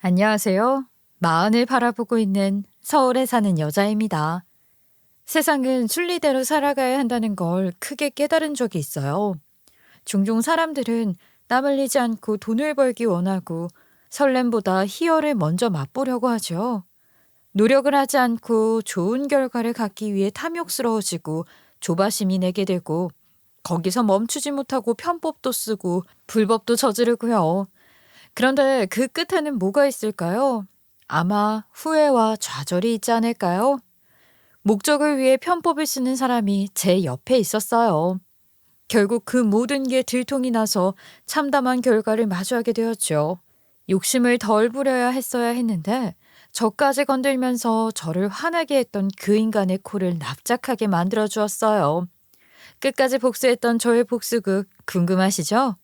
안녕하세요. 마흔을 바라보고 있는 서울에 사는 여자입니다. 세상은 순리대로 살아가야 한다는 걸 크게 깨달은 적이 있어요. 종종 사람들은 땀 흘리지 않고 돈을 벌기 원하고 설렘보다 희열을 먼저 맛보려고 하죠. 노력을 하지 않고 좋은 결과를 갖기 위해 탐욕스러워지고 조바심이 내게 되고 거기서 멈추지 못하고 편법도 쓰고 불법도 저지르고요. 그런데 그 끝에는 뭐가 있을까요? 아마 후회와 좌절이 있지 않을까요? 목적을 위해 편법을 쓰는 사람이 제 옆에 있었어요. 결국 그 모든 게 들통이 나서 참담한 결과를 마주하게 되었죠. 욕심을 덜 부려야 했어야 했는데 저까지 건들면서 저를 화나게 했던 그 인간의 코를 납작하게 만들어 주었어요. 끝까지 복수했던 저의 복수극 궁금하시죠?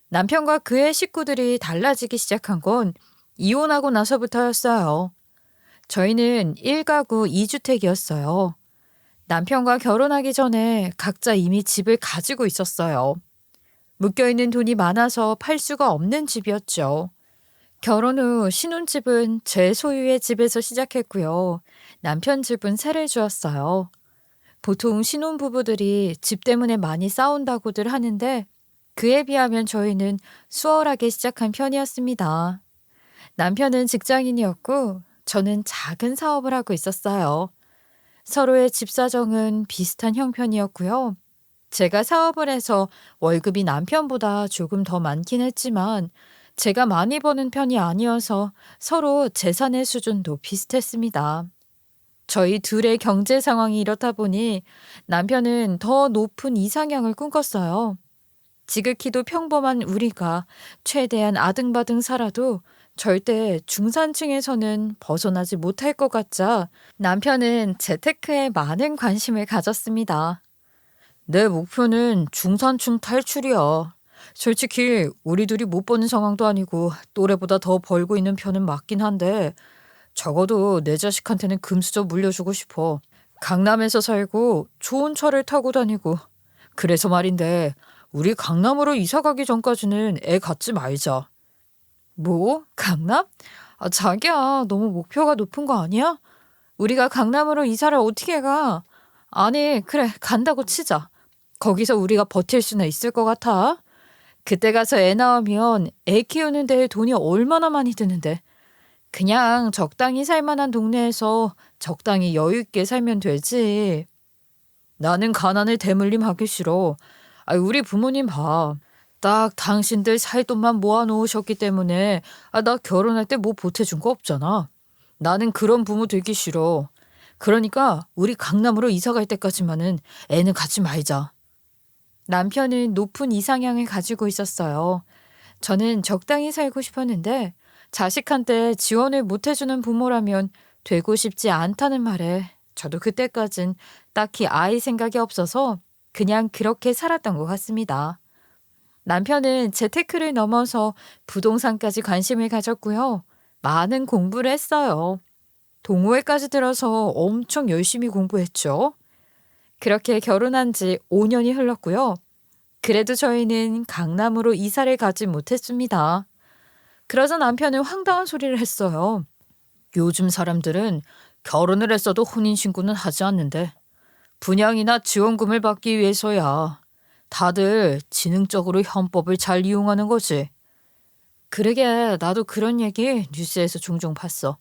남편과 그의 식구들이 달라지기 시작한 건 이혼하고 나서부터였어요. 저희는 1가구 2주택이었어요. 남편과 결혼하기 전에 각자 이미 집을 가지고 있었어요. 묶여있는 돈이 많아서 팔 수가 없는 집이었죠. 결혼 후 신혼집은 제 소유의 집에서 시작했고요. 남편 집은 세를 주었어요. 보통 신혼부부들이 집 때문에 많이 싸운다고들 하는데 그에 비하면 저희는 수월하게 시작한 편이었습니다. 남편은 직장인이었고 저는 작은 사업을 하고 있었어요. 서로의 집 사정은 비슷한 형편이었고요. 제가 사업을 해서 월급이 남편보다 조금 더 많긴 했지만 제가 많이 버는 편이 아니어서 서로 재산의 수준도 비슷했습니다. 저희 둘의 경제 상황이 이렇다 보니 남편은 더 높은 이상향을 꿈꿨어요. 지극히도 평범한 우리가 최대한 아등바등 살아도 절대 중산층에서는 벗어나지 못할 것 같자 남편은 재테크에 많은 관심을 가졌습니다. 내 목표는 중산층 탈출이야. 솔직히 우리 둘이 못 버는 상황도 아니고 또래보다 더 벌고 있는 편은 맞긴 한데 적어도 내 자식한테는 금수저 물려주고 싶어. 강남에서 살고 좋은 차를 타고 다니고. 그래서 말인데 우리 강남으로 이사 가기 전까지는 애 갖지 말자. 뭐? 강남? 자기야, 너무 목표가 높은 거 아니야? 우리가 강남으로 이사를 어떻게 가? 아니, 그래, 간다고 치자. 거기서 우리가 버틸 수나 있을 것 같아? 그때 가서 애 낳으면 애 키우는 데에 돈이 얼마나 많이 드는데. 그냥 적당히 살 만한 동네에서 적당히 여유 있게 살면 되지. 나는 가난을 대물림하기 싫어. 우리 부모님 봐. 딱 당신들 살 돈만 모아놓으셨기 때문에 나 결혼할 때 뭐 보태준 거 없잖아. 나는 그런 부모 되기 싫어. 그러니까 우리 강남으로 이사 갈 때까지만은 애는 갖지 말자. 남편은 높은 이상향을 가지고 있었어요. 저는 적당히 살고 싶었는데 자식한테 지원을 못 해주는 부모라면 되고 싶지 않다는 말에 저도 그때까진 딱히 아이 생각이 없어서 그냥 그렇게 살았던 것 같습니다. 남편은 재테크를 넘어서 부동산까지 관심을 가졌고요. 많은 공부를 했어요. 동호회까지 들어서 엄청 열심히 공부했죠. 그렇게 결혼한 지 5년이 흘렀고요. 그래도 저희는 강남으로 이사를 가지 못했습니다. 그러자 남편은 황당한 소리를 했어요. 요즘 사람들은 결혼을 했어도 혼인신고는 하지 않는데 분양이나 지원금을 받기 위해서야. 다들 지능적으로 현법을 잘 이용하는 거지. 그러게 나도 그런 얘기 뉴스에서 종종 봤어.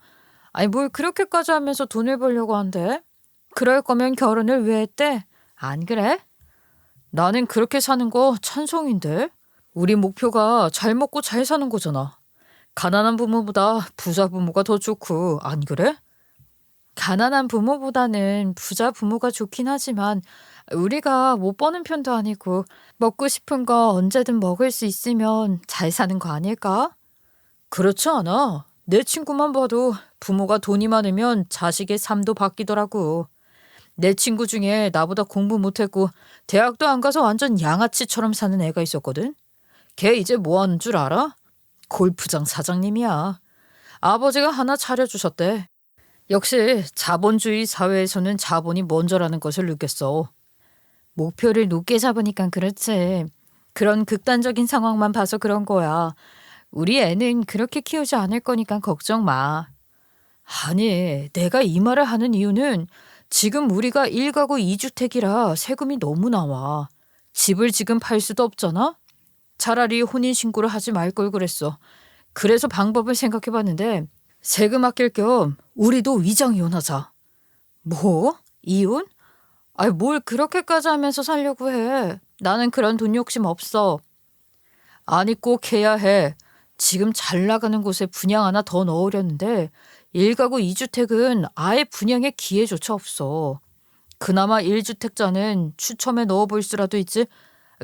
뭘 그렇게까지 하면서 돈을 벌려고 한대? 그럴 거면 결혼을 왜 했대? 안 그래? 나는 그렇게 사는 거 찬성인데. 우리 목표가 잘 먹고 잘 사는 거잖아. 가난한 부모보다 부자 부모가 더 좋고 안 그래? 가난한 부모보다는 부자 부모가 좋긴 하지만 우리가 못 버는 편도 아니고 먹고 싶은 거 언제든 먹을 수 있으면 잘 사는 거 아닐까? 그렇지 않아. 내 친구만 봐도 부모가 돈이 많으면 자식의 삶도 바뀌더라고. 내 친구 중에 나보다 공부 못했고 대학도 안 가서 완전 양아치처럼 사는 애가 있었거든. 걔 이제 뭐 하는 줄 알아? 골프장 사장님이야. 아버지가 하나 차려주셨대. 역시 자본주의 사회에서는 자본이 먼저라는 것을 느꼈어. 목표를 높게 잡으니까 그렇지. 그런 극단적인 상황만 봐서 그런 거야. 우리 애는 그렇게 키우지 않을 거니까 걱정 마. 아니, 내가 이 말을 하는 이유는 지금 우리가 1가구 2주택이라 세금이 너무 나와. 집을 지금 팔 수도 없잖아? 차라리 혼인신고를 하지 말 걸 그랬어. 그래서 방법을 생각해봤는데 세금 아낄 겸 우리도 위장이혼하자. 뭐? 이혼? 아이, 뭘 그렇게까지 하면서 살려고 해. 나는 그런 돈 욕심 없어. 아니, 꼭 해야 해. 지금 잘 나가는 곳에 분양 하나 더 넣으려는데 1가구 2주택은 아예 분양의 기회조차 없어. 그나마 1주택자는 추첨에 넣어볼 수라도 있지.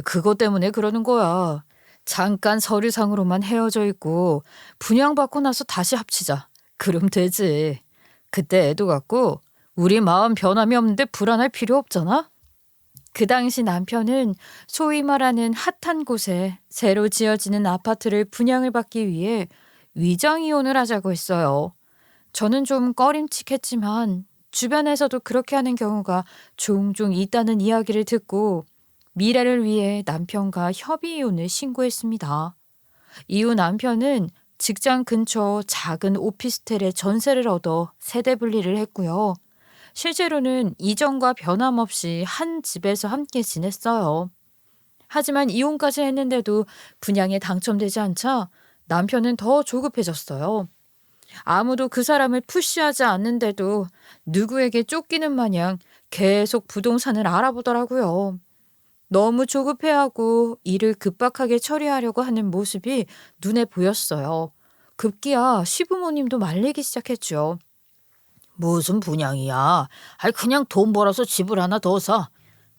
그것 때문에 그러는 거야. 잠깐 서류상으로만 헤어져 있고 분양받고 나서 다시 합치자. 그럼 되지. 그때 애도 갖고 우리 마음 변함이 없는데 불안할 필요 없잖아. 그 당시 남편은 소위 말하는 핫한 곳에 새로 지어지는 아파트를 분양을 받기 위해 위장이혼을 하자고 했어요. 저는 좀 꺼림칙했지만 주변에서도 그렇게 하는 경우가 종종 있다는 이야기를 듣고 미래를 위해 남편과 협의이혼을 신고했습니다. 이후 남편은 직장 근처 작은 오피스텔에 전세를 얻어 세대 분리를 했고요. 실제로는 이전과 변함없이 한 집에서 함께 지냈어요. 하지만 이혼까지 했는데도 분양에 당첨되지 않자 남편은 더 조급해졌어요. 아무도 그 사람을 푸시하지 않는데도 누구에게 쫓기는 마냥 계속 부동산을 알아보더라고요. 너무 조급해하고 일을 급박하게 처리하려고 하는 모습이 눈에 보였어요. 급기야 시부모님도 말리기 시작했죠. 무슨 분양이야? 아이, 그냥 돈 벌어서 집을 하나 더 사.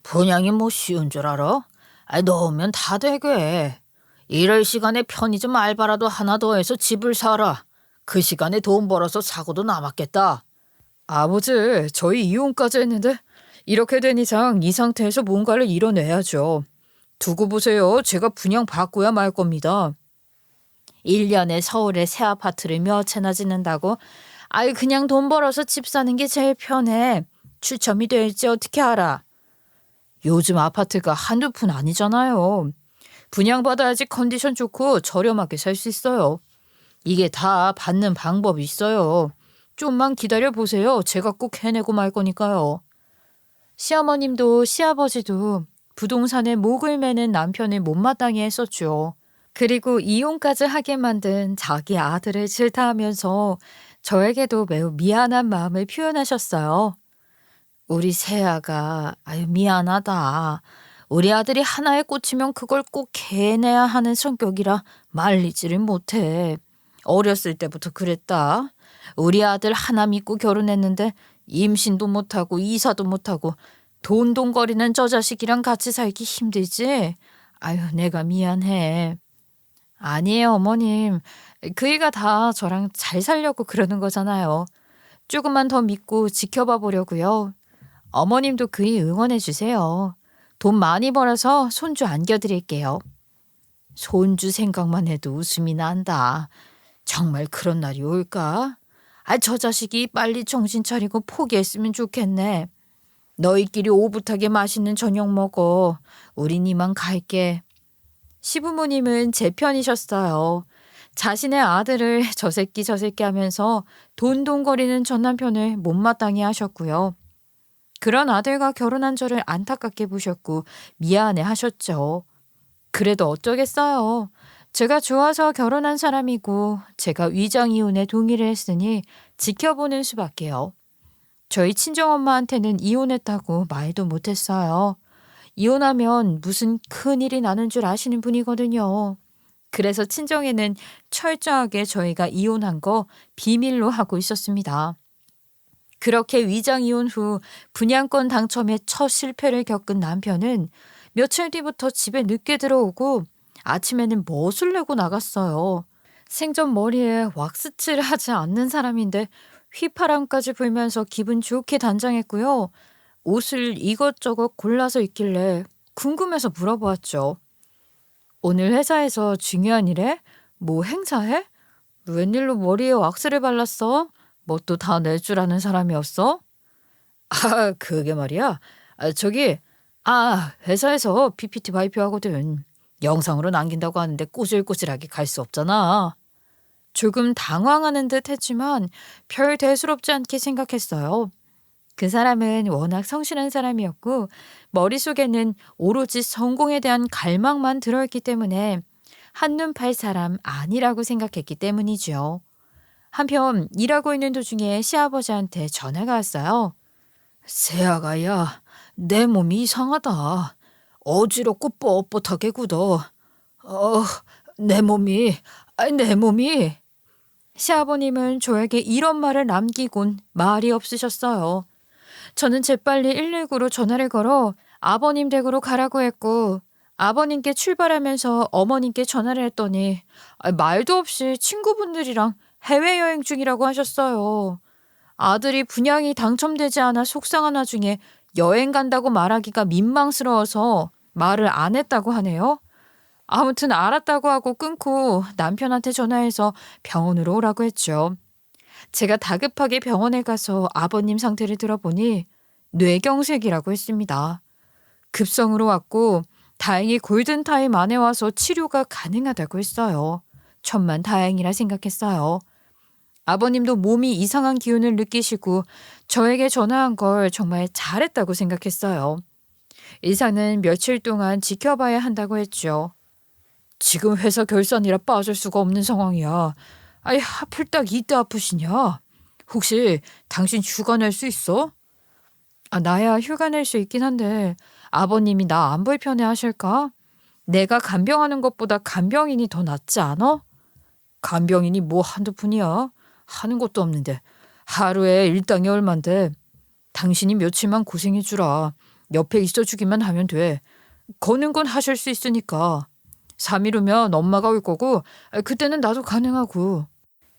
분양이 뭐 쉬운 줄 알아? 아이, 넣으면 다 되게. 이럴 시간에 편의점 알바라도 하나 더 해서 집을 사라. 그 시간에 돈 벌어서 사고도 남았겠다. 아버지, 저희 이혼까지 했는데 이렇게 된 이상 이 상태에서 뭔가를 이뤄내야죠. 두고 보세요. 제가 분양 받고야 말 겁니다. 1년에 서울에 새 아파트를 몇 채나 짓는다고? 아이, 그냥 돈 벌어서 집 사는 게 제일 편해. 추첨이 될지 어떻게 알아? 요즘 아파트가 한두 푼 아니잖아요. 분양받아야지 컨디션 좋고 저렴하게 살 수 있어요. 이게 다 받는 방법이 있어요. 좀만 기다려 보세요. 제가 꼭 해내고 말 거니까요. 시어머님도 시아버지도 부동산에 목을 매는 남편을 못마땅해 했었죠. 그리고 이혼까지 하게 만든 자기 아들을 질타하면서 저에게도 매우 미안한 마음을 표현하셨어요. 우리 세아가 아유 미안하다. 우리 아들이 하나에 꽂히면 그걸 꼭 해내야 하는 성격이라 말리지를 못해. 어렸을 때부터 그랬다. 우리 아들 하나 믿고 결혼했는데 임신도 못하고 이사도 못하고 돈돈거리는 저 자식이랑 같이 살기 힘들지? 아유, 내가 미안해. 아니에요, 어머님. 그 애가 다 저랑 잘 살려고 그러는 거잖아요. 조금만 더 믿고 지켜봐 보려고요. 어머님도 그이 응원해 주세요. 돈 많이 벌어서 손주 안겨드릴게요. 손주 생각만 해도 웃음이 난다. 정말 그런 날이 올까? 아, 저 자식이 빨리 정신 차리고 포기했으면 좋겠네. 너희끼리 오붓하게 맛있는 저녁 먹어. 우린 이만 갈게. 시부모님은 제 편이셨어요. 자신의 아들을 저 새끼 하면서 돈돈거리는 전 남편을 못마땅해 하셨고요. 그런 아들과 결혼한 저를 안타깝게 보셨고 미안해 하셨죠. 그래도 어쩌겠어요. 제가 좋아서 결혼한 사람이고 제가 위장이혼에 동의를 했으니 지켜보는 수밖에요. 저희 친정엄마한테는 이혼했다고 말도 못했어요. 이혼하면 무슨 큰일이 나는 줄 아시는 분이거든요. 그래서 친정에는 철저하게 저희가 이혼한 거 비밀로 하고 있었습니다. 그렇게 위장이혼 후 분양권 당첨에 첫 실패를 겪은 남편은 며칠 뒤부터 집에 늦게 들어오고 아침에는 멋을 내고 나갔어요. 생전 머리에 왁스칠을 하지 않는 사람인데 휘파람까지 불면서 기분 좋게 단장했고요. 옷을 이것저것 골라서 입길래 궁금해서 물어보았죠. 오늘 회사에서 중요한 일에? 뭐 행사해? 웬일로 머리에 왁스를 발랐어? 뭣도 다 낼 줄 아는 사람이었어? 아, 그게 말이야. 회사에서 PPT 발표하거든. 영상으로 남긴다고 하는데 꼬질꼬질하게 갈 수 없잖아. 조금 당황하는 듯 했지만 별 대수롭지 않게 생각했어요. 그 사람은 워낙 성실한 사람이었고 머릿속에는 오로지 성공에 대한 갈망만 들어있기 때문에 한눈 팔 사람 아니라고 생각했기 때문이죠. 한편 일하고 있는 도중에 시아버지한테 전화가 왔어요. 세아가야, 내 몸이 이상하다. 어지럽고 뻣뻣하게 굳어. 어, 내 몸이. 시아버님은 저에게 이런 말을 남기곤 말이 없으셨어요. 저는 재빨리 119로 전화를 걸어 아버님 댁으로 가라고 했고 아버님께 출발하면서 어머님께 전화를 했더니 말도 없이 친구분들이랑 해외여행 중이라고 하셨어요. 아들이 분양이 당첨되지 않아 속상한 와중에 여행 간다고 말하기가 민망스러워서 말을 안 했다고 하네요. 아무튼 알았다고 하고 끊고 남편한테 전화해서 병원으로 오라고 했죠. 제가 다급하게 병원에 가서 아버님 상태를 들어보니 뇌경색이라고 했습니다. 급성으로 왔고 다행히 골든타임 안에 와서 치료가 가능하다고 했어요. 천만 다행이라 생각했어요. 아버님도 몸이 이상한 기운을 느끼시고 저에게 전화한 걸 정말 잘했다고 생각했어요. 의사는 며칠 동안 지켜봐야 한다고 했죠. 지금 회사 결산이라 빠질 수가 없는 상황이야. 아이, 하필 딱 이때 아프시냐? 혹시 당신 휴가 낼 수 있어? 나야 휴가 낼 수 있긴 한데 아버님이 나 안 불편해 하실까? 내가 간병하는 것보다 간병인이 더 낫지 않아? 간병인이 뭐 한두 푼이야? 하는 것도 없는데 하루에 일당이 얼만데. 당신이 며칠만 고생해주라. 옆에 있어주기만 하면 돼. 거는 건 하실 수 있으니까. 3일 후면 엄마가 올 거고 그때는 나도 가능하고.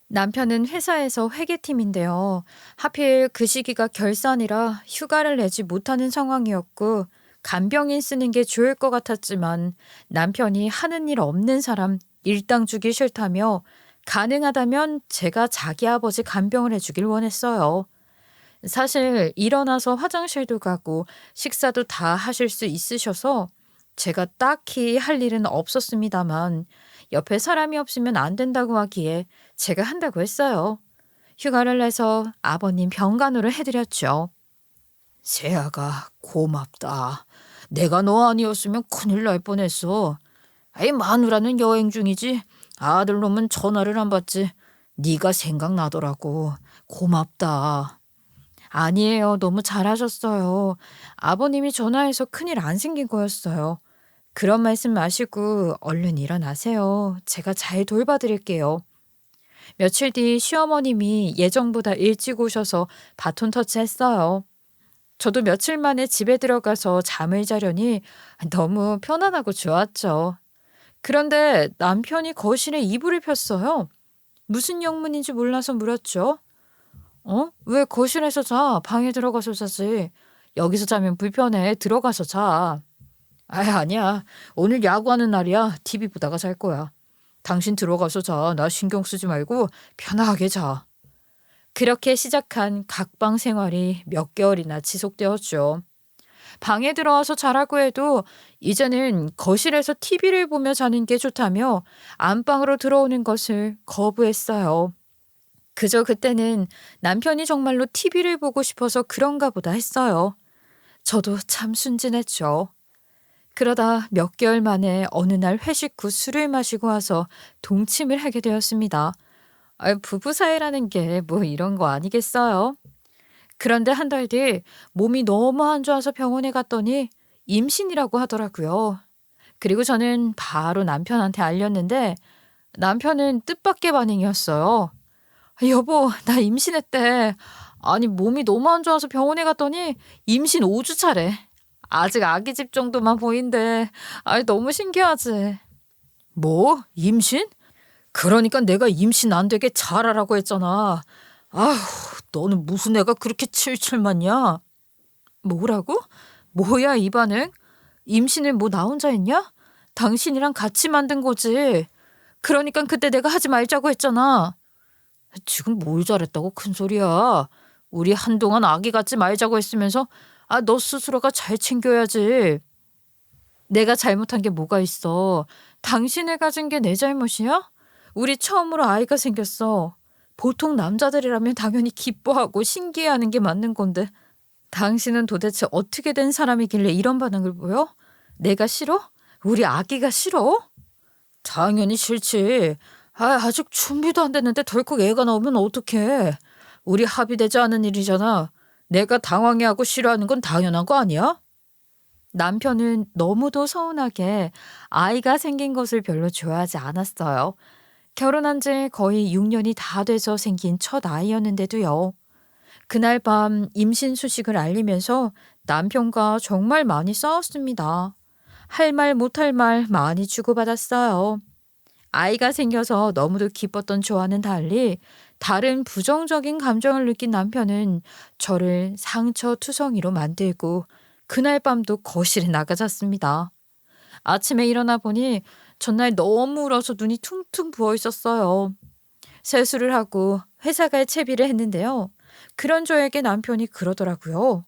남편은 회사에서 회계팀인데요. 하필 그 시기가 결산이라 휴가를 내지 못하는 상황이었고 간병인 쓰는 게 좋을 것 같았지만 남편이 하는 일 없는 사람 일당 주기 싫다며 가능하다면 제가 자기 아버지 간병을 해주길 원했어요. 사실 일어나서 화장실도 가고 식사도 다 하실 수 있으셔서 제가 딱히 할 일은 없었습니다만 옆에 사람이 없으면 안 된다고 하기에 제가 한다고 했어요. 휴가를 내서 아버님 병간호를 해드렸죠. 세아가 고맙다. 내가 너 아니었으면 큰일 날 뻔했어. 아이, 마누라는 여행 중이지 아들놈은 전화를 안 받지. 네가 생각나더라고. 고맙다. 아니에요. 너무 잘하셨어요. 아버님이 전화해서 큰일 안 생긴 거였어요. 그런 말씀 마시고 얼른 일어나세요. 제가 잘 돌봐드릴게요. 며칠 뒤 시어머님이 예정보다 일찍 오셔서 바톤 터치했어요. 저도 며칠 만에 집에 들어가서 잠을 자려니 너무 편안하고 좋았죠. 그런데 남편이 거실에 이불을 폈어요. 무슨 영문인지 몰라서 물었죠. 왜 거실에서 자? 방에 들어가서 자지. 여기서 자면 불편해. 들어가서 자. 아니야. 오늘 야구하는 날이야. TV 보다가 잘 거야. 당신 들어가서 자. 나 신경 쓰지 말고 편하게 자. 그렇게 시작한 각방 생활이 몇 개월이나 지속되었죠. 방에 들어와서 자라고 해도 이제는 거실에서 TV를 보며 자는 게 좋다며 안방으로 들어오는 것을 거부했어요. 그저 그때는 남편이 정말로 TV를 보고 싶어서 그런가 보다 했어요. 저도 참 순진했죠. 그러다 몇 개월 만에 어느 날 회식 후 술을 마시고 와서 동침을 하게 되었습니다. 부부 사이라는 게 뭐 이런 거 아니겠어요? 그런데 한 달 뒤 몸이 너무 안 좋아서 병원에 갔더니 임신이라고 하더라고요. 그리고 저는 바로 남편한테 알렸는데 남편은 뜻밖의 반응이었어요. 여보, 나 임신했대. 아니, 몸이 너무 안 좋아서 병원에 갔더니 임신 5주 차래. 아직 아기 집 정도만 보인대. 너무 신기하지. 뭐? 임신? 그러니까 내가 임신 안 되게 잘하라고 했잖아. 아휴, 너는 무슨 애가 그렇게 칠칠 맞냐? 뭐라고? 뭐야 이 반응? 임신을 뭐 나 혼자 했냐? 당신이랑 같이 만든 거지. 그러니까 그때 내가 하지 말자고 했잖아. 지금 뭘 잘했다고 큰 소리야. 우리 한동안 아기 갖지 말자고 했으면서 너 스스로가 잘 챙겨야지. 내가 잘못한 게 뭐가 있어? 당신을 가진 게 내 잘못이야? 우리 처음으로 아이가 생겼어. 보통 남자들이라면 당연히 기뻐하고 신기해하는 게 맞는 건데 당신은 도대체 어떻게 된 사람이길래 이런 반응을 보여? 내가 싫어? 우리 아기가 싫어? 당연히 싫지. 아직 준비도 안 됐는데 덜컥 애가 나오면 어떡해. 우리 합의되지 않은 일이잖아. 내가 당황해하고 싫어하는 건 당연한 거 아니야? 남편은 너무도 서운하게 아이가 생긴 것을 별로 좋아하지 않았어요. 결혼한 지 거의 6년이 다 돼서 생긴 첫 아이였는데도요. 그날 밤 임신 소식을 알리면서 남편과 정말 많이 싸웠습니다. 할 말 못할 말 많이 주고받았어요. 아이가 생겨서 너무도 기뻤던 저와는 달리 다른 부정적인 감정을 느낀 남편은 저를 상처투성이로 만들고 그날 밤도 거실에 나가 잤습니다. 아침에 일어나 보니 전날 너무 울어서 눈이 퉁퉁 부어 있었어요. 세수를 하고 회사 갈 채비를 했는데요. 그런 저에게 남편이 그러더라고요.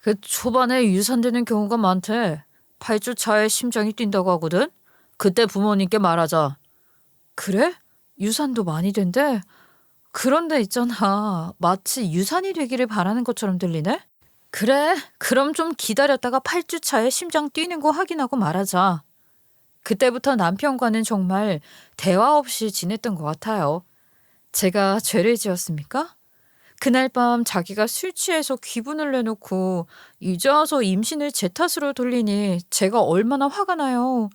그 초반에 유산되는 경우가 많대. 8주 차에 심장이 뛴다고 하거든. 그때 부모님께 말하자. 그래? 유산도 많이 된대? 그런데 있잖아. 마치 유산이 되기를 바라는 것처럼 들리네? 그래, 그럼 좀 기다렸다가 8주 차에 심장 뛰는 거 확인하고 말하자. 그때부터 남편과는 정말 대화 없이 지냈던 것 같아요. 제가 죄를 지었습니까? 그날 밤 자기가 술 취해서 기분을 내놓고 이제 와서 임신을 제 탓으로 돌리니 제가 얼마나 화가 나요.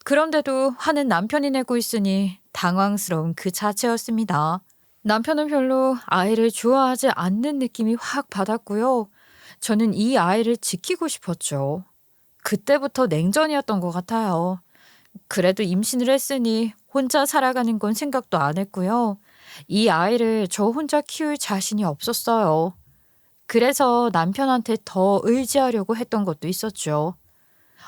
그런데도 화는 남편이 내고 있으니 당황스러운 그 자체였습니다. 남편은 별로 아이를 좋아하지 않는 느낌이 확 받았고요. 저는 이 아이를 지키고 싶었죠. 그때부터 냉전이었던 것 같아요. 그래도 임신을 했으니 혼자 살아가는 건 생각도 안 했고요. 이 아이를 저 혼자 키울 자신이 없었어요. 그래서 남편한테 더 의지하려고 했던 것도 있었죠.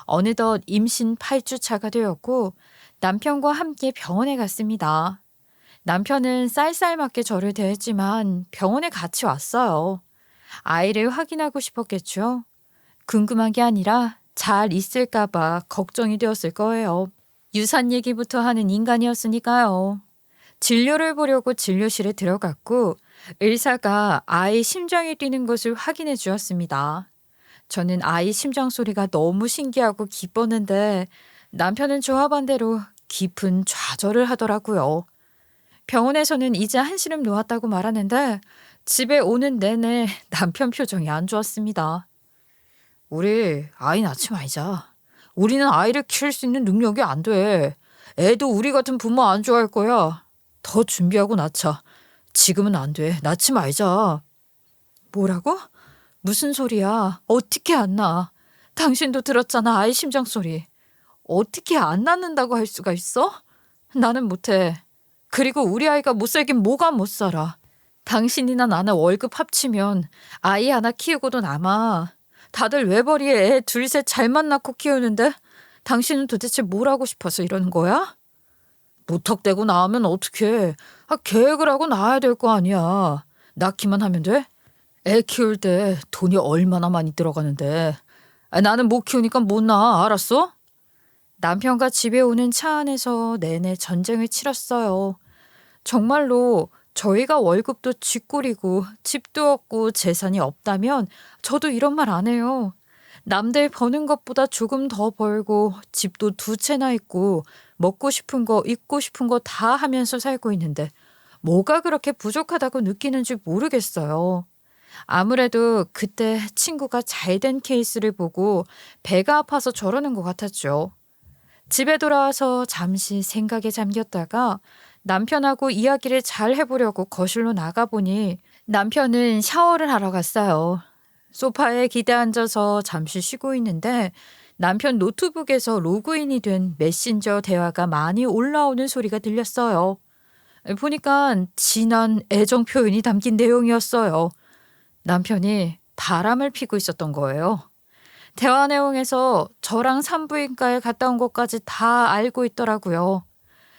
어느덧 임신 8주 차가 되었고 남편과 함께 병원에 갔습니다. 남편은 쌀쌀맞게 저를 대했지만 병원에 같이 왔어요. 아이를 확인하고 싶었겠죠. 궁금한 게 아니라 잘 있을까봐 걱정이 되었을 거예요. 유산 얘기부터 하는 인간이었으니까요. 진료를 보려고 진료실에 들어갔고 의사가 아이 심장이 뛰는 것을 확인해 주었습니다. 저는 아이 심장 소리가 너무 신기하고 기뻤는데 남편은 저와 반대로 깊은 좌절을 하더라고요. 병원에서는 이제 한시름 놓았다고 말하는데 집에 오는 내내 남편 표정이 안 좋았습니다. 우리 아이 낳지 말자. 우리는 아이를 키울 수 있는 능력이 안 돼. 애도 우리 같은 부모 안 좋아할 거야. 더 준비하고 낳자. 지금은 안 돼. 낳지 말자. 뭐라고? 무슨 소리야? 어떻게 안 낳아? 당신도 들었잖아, 아이 심장 소리. 어떻게 안 낳는다고 할 수가 있어? 나는 못해. 그리고 우리 아이가 못 살긴 뭐가 못 살아. 당신이나 나는 월급 합치면 아이 하나 키우고도 남아. 다들 외벌이에 애 둘 셋 잘만 낳고 키우는데 당신은 도대체 뭘 하고 싶어서 이러는 거야? 무턱대고 낳으면 어떡해. 계획을 하고 낳아야 될 거 아니야. 낳기만 하면 돼? 애 키울 때 돈이 얼마나 많이 들어가는데. 나는 못 키우니까 못 낳아. 알았어? 남편과 집에 오는 차 안에서 내내 전쟁을 치렀어요. 정말로 저희가 월급도 쥐꼬리고 집도 없고 재산이 없다면 저도 이런 말 안 해요. 남들 버는 것보다 조금 더 벌고 집도 2채나 있고 먹고 싶은 거 입고 싶은 거 다 하면서 살고 있는데 뭐가 그렇게 부족하다고 느끼는지 모르겠어요. 아무래도 그때 친구가 잘된 케이스를 보고 배가 아파서 저러는 것 같았죠. 집에 돌아와서 잠시 생각에 잠겼다가 남편하고 이야기를 잘 해보려고 거실로 나가보니 남편은 샤워를 하러 갔어요. 소파에 기대앉아서 잠시 쉬고 있는데 남편 노트북에서 로그인이 된 메신저 대화가 많이 올라오는 소리가 들렸어요. 보니까 진한 애정 표현이 담긴 내용이었어요. 남편이 바람을 피고 있었던 거예요. 대화 내용에서 저랑 산부인과에 갔다 온 것까지 다 알고 있더라고요.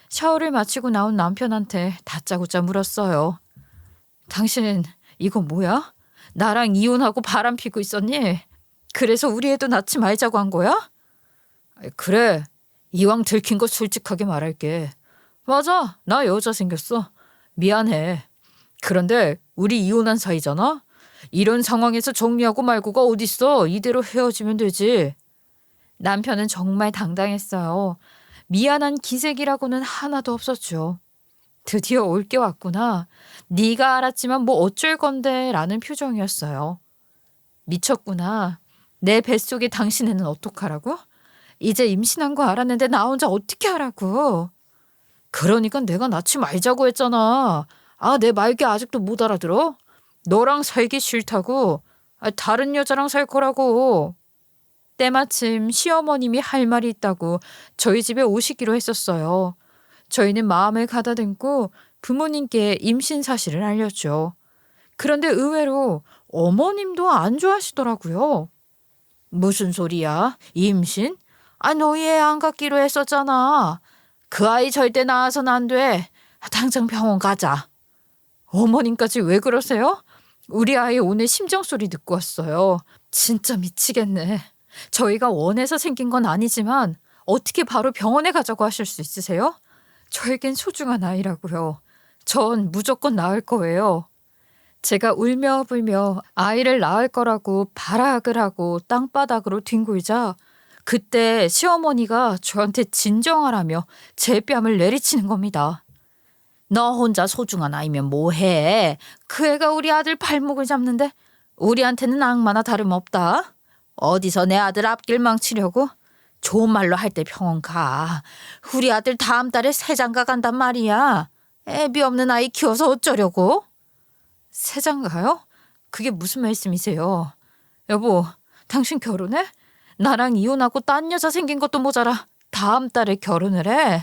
샤워를 마치고 나온 남편한테 다짜고짜 물었어요. 당신 이거 뭐야? 나랑 이혼하고 바람 피고 있었니? 그래서 우리 애도 낳지 말자고 한 거야? 그래. 이왕 들킨 거 솔직하게 말할게. 맞아. 나 여자 생겼어. 미안해. 그런데 우리 이혼한 사이잖아? 이런 상황에서 정리하고 말고가 어딨어. 이대로 헤어지면 되지. 남편은 정말 당당했어요. 미안한 기색이라고는 하나도 없었죠. 드디어 올 게 왔구나. 네가 알았지만 뭐 어쩔 건데 라는 표정이었어요. 미쳤구나. 내 뱃속에 당신애는 어떡하라고? 이제 임신한 거 알았는데 나 혼자 어떻게 하라고? 그러니까 내가 낳지 말자고 했잖아. 아, 내 말귀 아직도 못 알아들어? 너랑 살기 싫다고. 다른 여자랑 살 거라고. 때마침 시어머님이 할 말이 있다고 저희 집에 오시기로 했었어요. 저희는 마음을 가다듬고 부모님께 임신 사실을 알렸죠. 그런데 의외로 어머님도 안 좋아하시더라고요. 무슨 소리야? 임신? 너희 애 안 갖기로 했었잖아. 그 아이 절대 낳아선 안 돼. 당장 병원 가자. 어머님까지 왜 그러세요? 우리 아이 오늘 심정 소리 듣고 왔어요. 진짜 미치겠네. 저희가 원해서 생긴 건 아니지만 어떻게 바로 병원에 가자고 하실 수 있으세요? 저에겐 소중한 아이라고요. 전 무조건 낳을 거예요. 제가 울며 불며 아이를 낳을 거라고 발악을 하고 땅바닥으로 뒹굴자 그때 시어머니가 저한테 진정하라며 제 뺨을 내리치는 겁니다. 너 혼자 소중한 아이면 뭐해? 그 애가 우리 아들 발목을 잡는데 우리한테는 악마나 다름없다. 어디서 내 아들 앞길 망치려고? 좋은 말로 할 때 병원 가. 우리 아들 다음 달에 새장가 간단 말이야. 애비 없는 아이 키워서 어쩌려고? 새장가요? 그게 무슨 말씀이세요? 여보, 당신 결혼해? 나랑 이혼하고 딴 여자 생긴 것도 모자라 다음 달에 결혼을 해?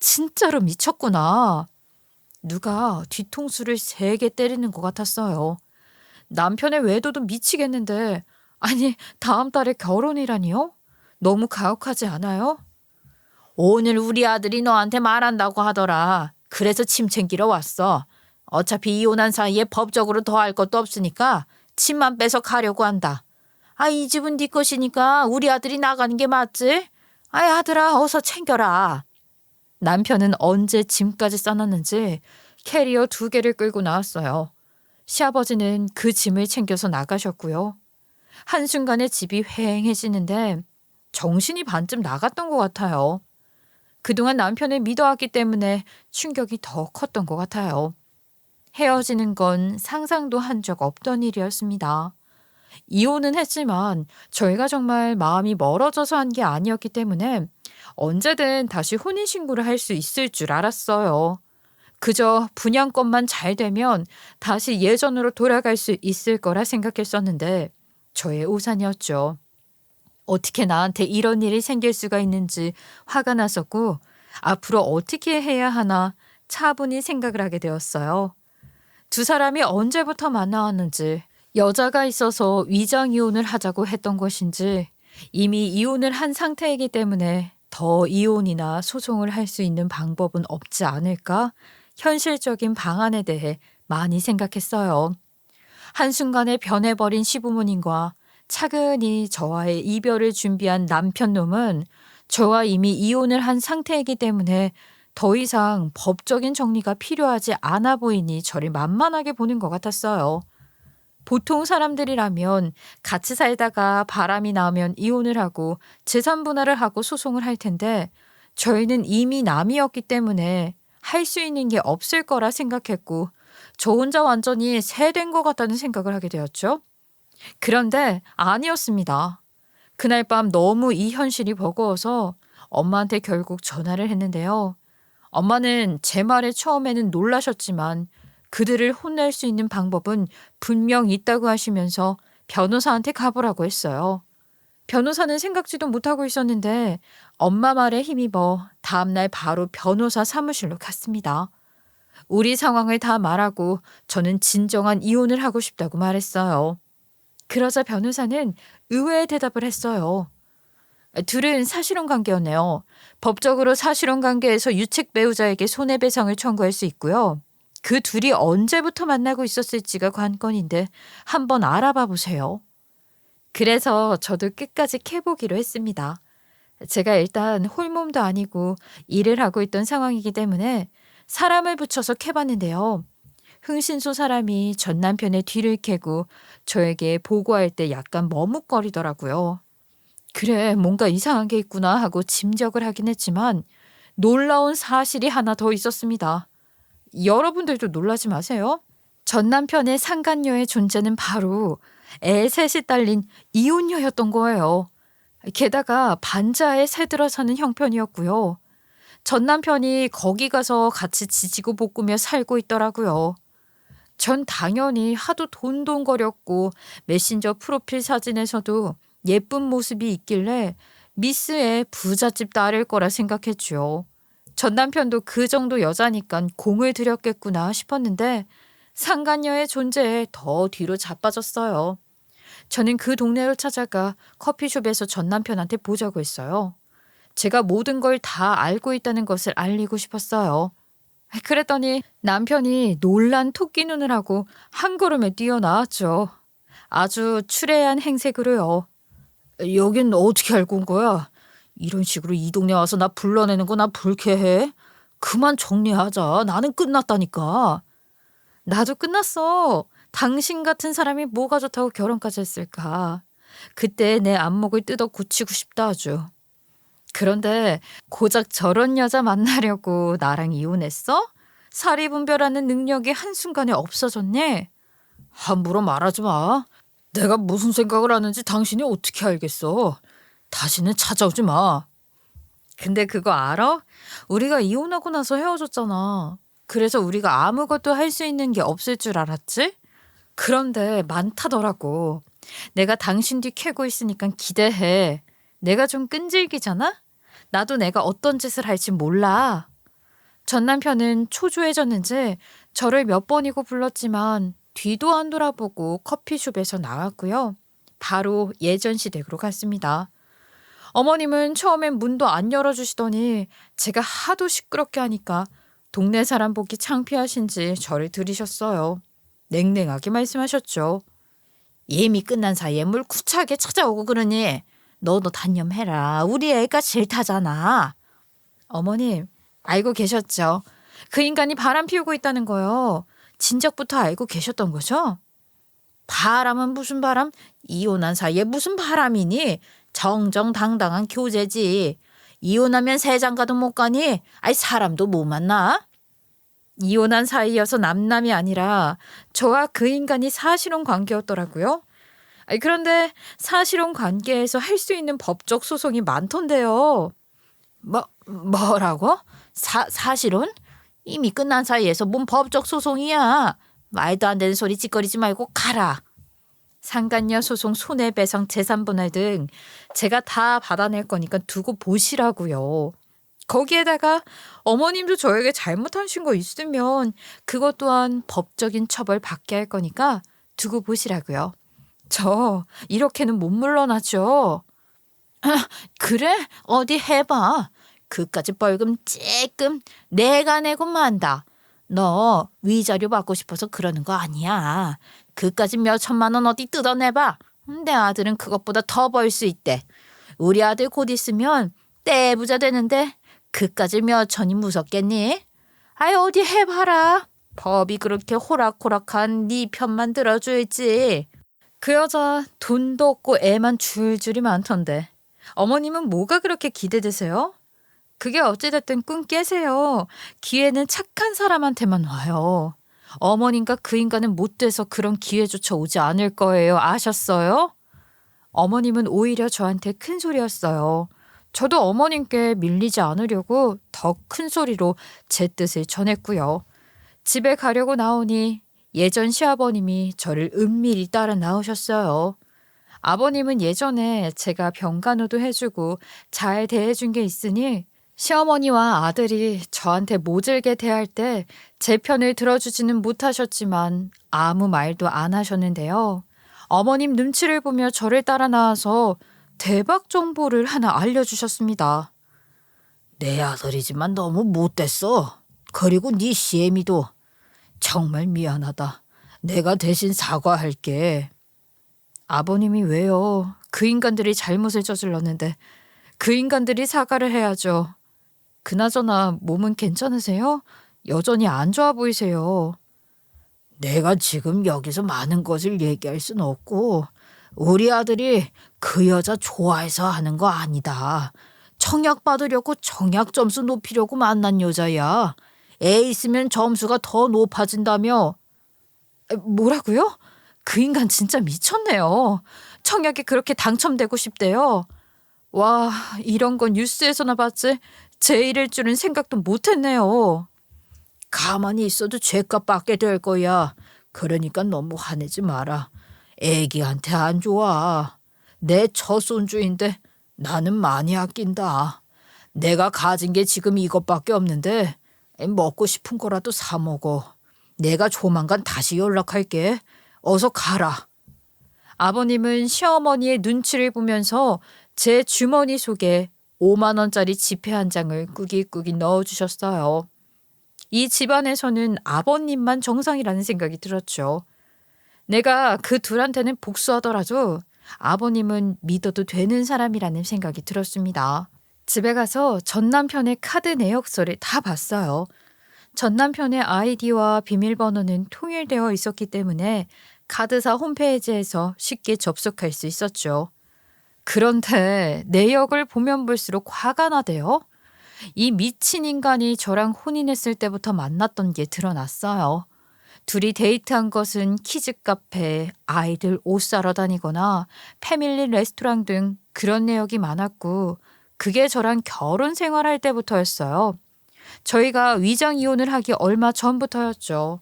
진짜로 미쳤구나. 누가 뒤통수를 3개 때리는 것 같았어요. 남편의 외도도 미치겠는데 아니 다음 달에 결혼이라니요? 너무 가혹하지 않아요? 오늘 우리 아들이 너한테 말한다고 하더라. 그래서 침 챙기러 왔어. 어차피 이혼한 사이에 법적으로 더 할 것도 없으니까 침만 빼서 가려고 한다. 이 집은 네 것이니까 우리 아들이 나가는 게 맞지? 아들아 어서 챙겨라. 남편은 언제 짐까지 싸놨는지 캐리어 2개를 끌고 나왔어요. 시아버지는 그 짐을 챙겨서 나가셨고요. 한순간에 집이 휑해지는데 정신이 반쯤 나갔던 것 같아요. 그동안 남편을 믿어왔기 때문에 충격이 더 컸던 것 같아요. 헤어지는 건 상상도 한 적 없던 일이었습니다. 이혼은 했지만 저희가 정말 마음이 멀어져서 한 게 아니었기 때문에 언제든 다시 혼인신고를 할 수 있을 줄 알았어요. 그저 분양권만 잘 되면 다시 예전으로 돌아갈 수 있을 거라 생각했었는데 저의 오산이었죠. 어떻게 나한테 이런 일이 생길 수가 있는지 화가 났었고 앞으로 어떻게 해야 하나 차분히 생각을 하게 되었어요. 2사람이 언제부터 만나왔는지 여자가 있어서 위장 이혼을 하자고 했던 것인지 이미 이혼을 한 상태이기 때문에 더 이혼이나 소송을 할 수 있는 방법은 없지 않을까? 현실적인 방안에 대해 많이 생각했어요. 한순간에 변해버린 시부모님과 차근히 저와의 이별을 준비한 남편놈은 저와 이미 이혼을 한 상태이기 때문에 더 이상 법적인 정리가 필요하지 않아 보이니 저를 만만하게 보는 것 같았어요. 보통 사람들이라면 같이 살다가 바람이 나면 이혼을 하고 재산 분할을 하고 소송을 할 텐데 저희는 이미 남이었기 때문에 할 수 있는 게 없을 거라 생각했고 저 혼자 완전히 새 된 것 같다는 생각을 하게 되었죠. 그런데 아니었습니다. 그날 밤 너무 이 현실이 버거워서 엄마한테 결국 전화를 했는데요. 엄마는 제 말에 처음에는 놀라셨지만 그들을 혼낼 수 있는 방법은 분명 있다고 하시면서 변호사한테 가보라고 했어요. 변호사는 생각지도 못하고 있었는데 엄마 말에 힘입어 다음날 바로 변호사 사무실로 갔습니다. 우리 상황을 다 말하고 저는 진정한 이혼을 하고 싶다고 말했어요. 그러자 변호사는 의외의 대답을 했어요. 둘은 사실혼 관계였네요. 법적으로 사실혼 관계에서 유책 배우자에게 손해배상을 청구할 수 있고요. 그 둘이 언제부터 만나고 있었을지가 관건인데 한번 알아봐 보세요. 그래서 저도 끝까지 캐보기로 했습니다. 제가 일단 홀몸도 아니고 일을 하고 있던 상황이기 때문에 사람을 붙여서 캐봤는데요. 흥신소 사람이 전 남편의 뒤를 캐고 저에게 보고할 때 약간 머뭇거리더라고요. 그래, 뭔가 이상한 게 있구나 하고 짐작을 하긴 했지만 놀라운 사실이 하나 더 있었습니다. 여러분들도 놀라지 마세요. 전 남편의 상간녀의 존재는 바로 애 셋이 딸린 이혼녀였던 거예요. 게다가 반지하에 새들어 사는 형편이었고요. 전 남편이 거기 가서 같이 지지고 볶으며 살고 있더라고요. 전 당연히 하도 돈돈거렸고 메신저 프로필 사진에서도 예쁜 모습이 있길래 미스의 부잣집 딸일 거라 생각했죠. 전 남편도 그 정도 여자니까 공을 들였겠구나 싶었는데 상간녀의 존재에 더 뒤로 자빠졌어요. 저는 그 동네로 찾아가 커피숍에서 전 남편한테 보자고 했어요. 제가 모든 걸 다 알고 있다는 것을 알리고 싶었어요. 그랬더니 남편이 놀란 토끼 눈을 하고 한 걸음에 뛰어나왔죠. 아주 추레한 행색으로요. 여긴 어떻게 알고 온 거야? 이런 식으로 이 동네 와서 나 불러내는 거 나 불쾌해. 그만 정리하자. 나는 끝났다니까. 나도 끝났어. 당신 같은 사람이 뭐가 좋다고 결혼까지 했을까. 그때 내 안목을 뜯어 고치고 싶다 아주. 그런데 고작 저런 여자 만나려고 나랑 이혼했어? 사리 분별하는 능력이 한순간에 없어졌네? 함부로 말하지 마. 내가 무슨 생각을 하는지 당신이 어떻게 알겠어. 다시는 찾아오지 마. 근데 그거 알아? 우리가 이혼하고 나서 헤어졌잖아. 그래서 우리가 아무것도 할 수 있는 게 없을 줄 알았지? 그런데 많다더라고. 내가 당신 뒤 캐고 있으니까 기대해. 내가 좀 끈질기잖아? 나도 내가 어떤 짓을 할지 몰라. 전 남편은 초조해졌는지 저를 몇 번이고 불렀지만 뒤도 안 돌아보고 커피숍에서 나왔고요. 바로 예전 시댁으로 갔습니다. 어머님은 처음엔 문도 안 열어주시더니 제가 하도 시끄럽게 하니까 동네 사람 보기 창피하신지 저를 들이셨어요. 냉랭하게 말씀하셨죠. 이미 끝난 사이에 뭘 구차하게 찾아오고 그러니 너도 단념해라. 우리 애가 싫다잖아. 어머님, 알고 계셨죠? 그 인간이 바람 피우고 있다는 거요. 진작부터 알고 계셨던 거죠? 바람은 무슨 바람? 이혼한 사이에 무슨 바람이니? 정정당당한 교제지. 이혼하면 세 장가도 못 가니? 아이 사람도 못 만나? 이혼한 사이여서 남남이 아니라 저와 그 인간이 사실혼 관계였더라고요. 그런데 사실혼 관계에서 할 수 있는 법적 소송이 많던데요. 뭐라고? 사실혼? 이미 끝난 사이에서 뭔 법적 소송이야. 말도 안 되는 소리 찌꺼리지 말고 가라. 상간녀 소송, 손해배상, 재산분할 등 제가 다 받아낼 거니까 두고 보시라고요. 거기에다가 어머님도 저에게 잘못하신 거 있으면 그것 또한 법적인 처벌 받게 할 거니까 두고 보시라고요. 저 이렇게는 못 물러나죠. 그래? 어디 해봐. 그까지 벌금 쬐끔 내가 내고 만다. 너 위자료 받고 싶어서 그러는 거 아니야. 그까지 몇 천만 원 어디 뜯어내봐. 내 아들은 그것보다 더 벌 수 있대. 우리 아들 곧 있으면 떼부자 되는데 그까지 몇 천이 무섭겠니? 아이 어디 해봐라. 법이 그렇게 호락호락한 네 편만 들어줄지. 그 여자 돈도 없고 애만 줄줄이 많던데. 어머님은 뭐가 그렇게 기대되세요? 그게 어찌됐든 꿈 깨세요. 기회는 착한 사람한테만 와요. 어머님과 그 인간은 못 돼서 그런 기회조차 오지 않을 거예요. 아셨어요? 어머님은 오히려 저한테 큰 소리였어요. 저도 어머님께 밀리지 않으려고 더 큰 소리로 제 뜻을 전했고요. 집에 가려고 나오니 예전 시아버님이 저를 은밀히 따라 나오셨어요. 아버님은 예전에 제가 병간호도 해주고 잘 대해준 게 있으니 시어머니와 아들이 저한테 모질게 대할 때 제 편을 들어주지는 못하셨지만 아무 말도 안 하셨는데요. 어머님 눈치를 보며 저를 따라 나와서 대박 정보를 하나 알려주셨습니다. 내 아들이지만 너무 못됐어. 그리고 네 시애미도 정말 미안하다. 내가 대신 사과할게. 아버님이 왜요? 그 인간들이 잘못을 저질렀는데 그 인간들이 사과를 해야죠. 그나저나 몸은 괜찮으세요? 여전히 안 좋아 보이세요. 내가 지금 여기서 많은 것을 얘기할 순 없고 우리 아들이 그 여자 좋아해서 하는 거 아니다. 청약 받으려고 청약 점수 높이려고 만난 여자야. 애 있으면 점수가 더 높아진다며. 뭐라고요? 그 인간 진짜 미쳤네요. 청약에 그렇게 당첨되고 싶대요. 와, 이런 건 뉴스에서나 봤지 제 일일 줄은 생각도 못했네요. 가만히 있어도 죄값 받게 될 거야. 그러니까 너무 화내지 마라. 애기한테 안 좋아. 내 처손주인데 나는 많이 아낀다. 내가 가진 게 지금 이것밖에 없는데 먹고 싶은 거라도 사 먹어. 내가 조만간 다시 연락할게. 어서 가라. 아버님은 시어머니의 눈치를 보면서 제 주머니 속에 5만 원짜리 지폐 한 장을 꾸깃꾸깃 넣어주셨어요. 이 집안에서는 아버님만 정상이라는 생각이 들었죠. 내가 그 둘한테는 복수하더라도 아버님은 믿어도 되는 사람이라는 생각이 들었습니다. 집에 가서 전 남편의 카드 내역서를 다 봤어요. 전 남편의 아이디와 비밀번호는 통일되어 있었기 때문에 카드사 홈페이지에서 쉽게 접속할 수 있었죠. 그런데 내역을 보면 볼수록 화가 나대요. 이 미친 인간이 저랑 혼인했을 때부터 만났던 게 드러났어요. 둘이 데이트한 것은 키즈 카페, 아이들 옷 사러 다니거나 패밀리 레스토랑 등 그런 내역이 많았고 그게 저랑 결혼 생활할 때부터였어요. 저희가 위장 이혼을 하기 얼마 전부터였죠.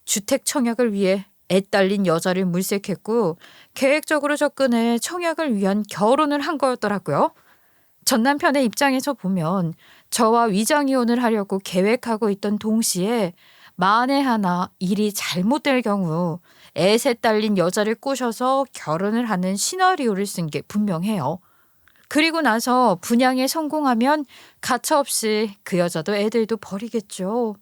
주택 청약을 위해 애딸린 여자를 물색했고 계획적으로 접근해 청약을 위한 결혼을 한 거였더라고요. 전 남편의 입장에서 보면 저와 위장 이혼을 하려고 계획하고 있던 동시에 만에 하나 일이 잘못될 경우 애 셋 딸린 여자를 꼬셔서 결혼을 하는 시나리오를 쓴 게 분명해요. 그리고 나서 분양에 성공하면 가차없이 그 여자도 애들도 버리겠죠.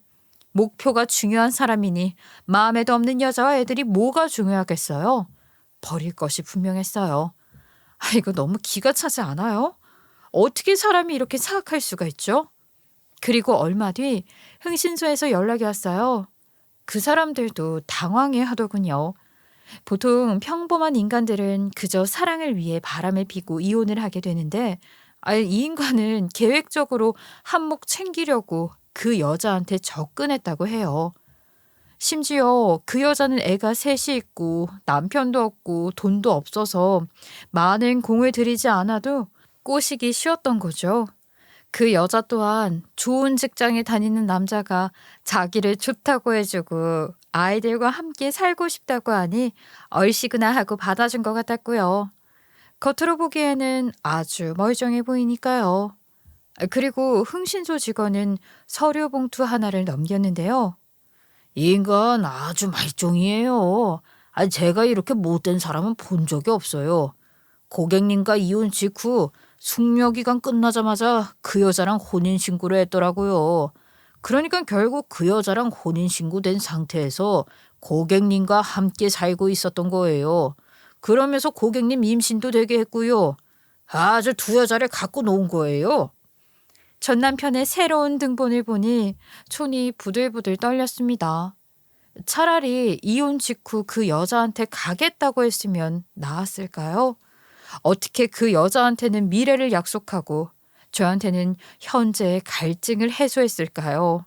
목표가 중요한 사람이니 마음에도 없는 여자와 애들이 뭐가 중요하겠어요? 버릴 것이 분명했어요. 이거 너무 기가 차지 않아요? 어떻게 사람이 이렇게 사악할 수가 있죠? 그리고 얼마 뒤 흥신소에서 연락이 왔어요. 그 사람들도 당황해 하더군요. 보통 평범한 인간들은 그저 사랑을 위해 바람을 피고 이혼을 하게 되는데 이 인간은 계획적으로 한몫 챙기려고 그 여자한테 접근했다고 해요. 심지어 그 여자는 애가 셋이 있고 남편도 없고 돈도 없어서 많은 공을 들이지 않아도 꼬시기 쉬웠던 거죠. 그 여자 또한 좋은 직장에 다니는 남자가 자기를 좋다고 해주고 아이들과 함께 살고 싶다고 하니 얼씨구나 하고 받아준 것 같았고요. 겉으로 보기에는 아주 멀쩡해 보이니까요. 그리고 흥신소 직원은 서류 봉투 하나를 넘겼는데요. 이 인간 아주 말종이에요. 제가 이렇게 못된 사람은 본 적이 없어요. 고객님과 이혼 직후 숙려기간 끝나자마자 그 여자랑 혼인신고를 했더라고요. 그러니까 결국 그 여자랑 혼인신고된 상태에서 고객님과 함께 살고 있었던 거예요. 그러면서 고객님 임신도 되게 했고요. 아주 두 여자를 갖고 놓은 거예요. 전 남편의 새로운 등본을 보니 손이 부들부들 떨렸습니다. 차라리 이혼 직후 그 여자한테 가겠다고 했으면 나았을까요? 어떻게 그 여자한테는 미래를 약속하고 저한테는 현재의 갈증을 해소했을까요?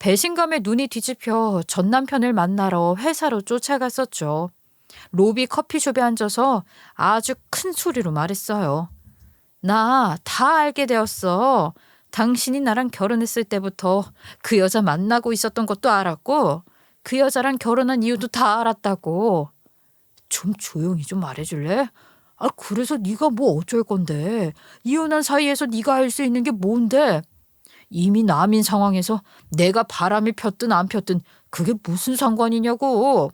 배신감에 눈이 뒤집혀 전 남편을 만나러 회사로 쫓아갔었죠. 로비 커피숍에 앉아서 아주 큰 소리로 말했어요. 나 다 알게 되었어. 당신이 나랑 결혼했을 때부터 그 여자 만나고 있었던 것도 알았고 그 여자랑 결혼한 이유도 다 알았다고. 좀 조용히 좀 말해줄래? 그래서 네가 뭐 어쩔 건데. 이혼한 사이에서 네가 할 수 있는 게 뭔데. 이미 남인 상황에서 내가 바람을 폈든 안 폈든 그게 무슨 상관이냐고.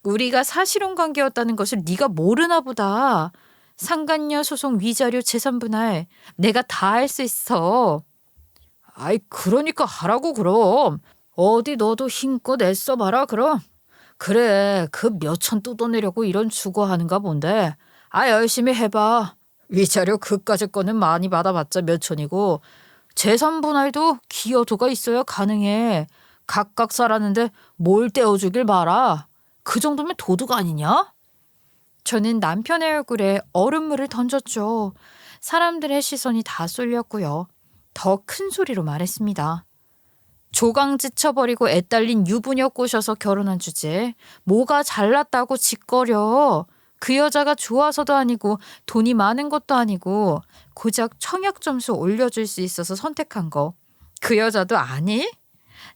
우리가 사실혼 관계였다는 것을 네가 모르나 보다. 상간녀 소송 위자료 재산 분할 내가 다 할 수 있어. 그러니까 하라고 그럼. 어디 너도 힘껏 애써봐라 그럼. 그래 그 몇천 뜯어내려고 이런 수고하는가 본데. 열심히 해봐. 위자료 그까짓 거는 많이 받아봤자 몇 천이고 재산 분할도 기여도가 있어야 가능해. 각각 살았는데 뭘 떼어주길 바라. 그 정도면 도둑 아니냐? 저는 남편의 얼굴에 얼음물을 던졌죠. 사람들의 시선이 다 쏠렸고요. 더 큰 소리로 말했습니다. 조강 지쳐버리고 애딸린 유부녀 꼬셔서 결혼한 주제에 뭐가 잘났다고 짓거려. 그 여자가 좋아서도 아니고 돈이 많은 것도 아니고 고작 청약 점수 올려줄 수 있어서 선택한 거. 그 여자도 아니?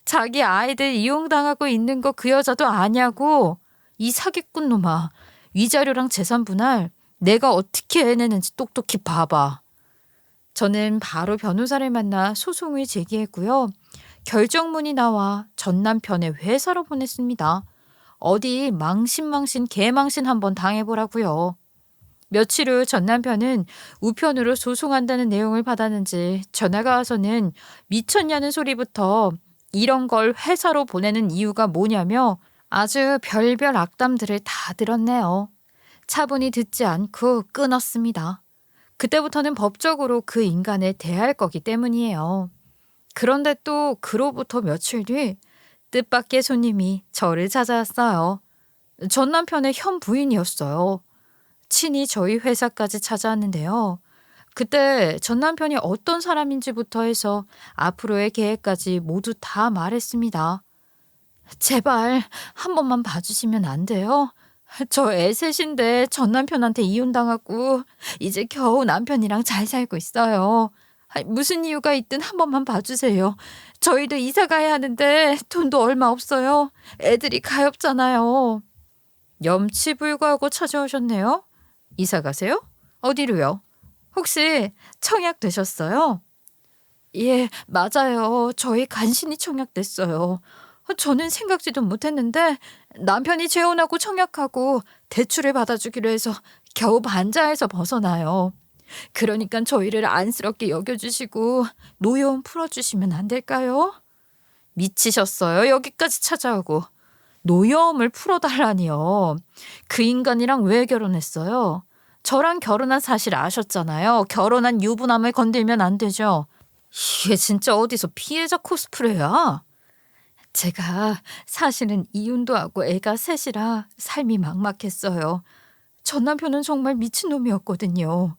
자기 아이들 이용당하고 있는 거 그 여자도 아냐고. 이 사기꾼 놈아. 위자료랑 재산 분할 내가 어떻게 해내는지 똑똑히 봐봐. 저는 바로 변호사를 만나 소송을 제기했고요. 결정문이 나와 전 남편의 회사로 보냈습니다. 어디 망신 개망신 한번 당해보라고요. 며칠 후 전 남편은 우편으로 소송한다는 내용을 받았는지 전화가 와서는 미쳤냐는 소리부터 이런 걸 회사로 보내는 이유가 뭐냐며 아주 별별 악담들을 다 들었네요. 차분히 듣지 않고 끊었습니다. 그때부터는 법적으로 그 인간을 대할 거기 때문이에요. 그런데 또 그로부터 며칠 뒤 뜻밖의 손님이 저를 찾아왔어요. 전 남편의 현 부인이었어요. 친히 저희 회사까지 찾아왔는데요. 그때 전 남편이 어떤 사람인지부터 해서 앞으로의 계획까지 모두 다 말했습니다. 제발 한 번만 봐주시면 안 돼요? 저 애 셋인데 전 남편한테 이혼당하고 이제 겨우 남편이랑 잘 살고 있어요. 무슨 이유가 있든 한 번만 봐주세요. 저희도 이사 가야 하는데 돈도 얼마 없어요. 애들이 가엾잖아요. 염치불구하고 찾아오셨네요. 이사 가세요? 어디로요? 혹시 청약 되셨어요? 예, 맞아요. 저희 간신히 청약됐어요. 저는 생각지도 못했는데 남편이 재혼하고 청약하고 대출을 받아주기로 해서 겨우 반자에서 벗어나요. 그러니까 저희를 안쓰럽게 여겨주시고 노여움 풀어주시면 안 될까요? 미치셨어요? 여기까지 찾아오고. 노여움을 풀어달라니요. 그 인간이랑 왜 결혼했어요? 저랑 결혼한 사실 아셨잖아요. 결혼한 유부남을 건들면 안 되죠. 이게 진짜 어디서 피해자 코스프레야? 제가 사실은 이혼도 하고 애가 셋이라 삶이 막막했어요. 전 남편은 정말 미친놈이었거든요.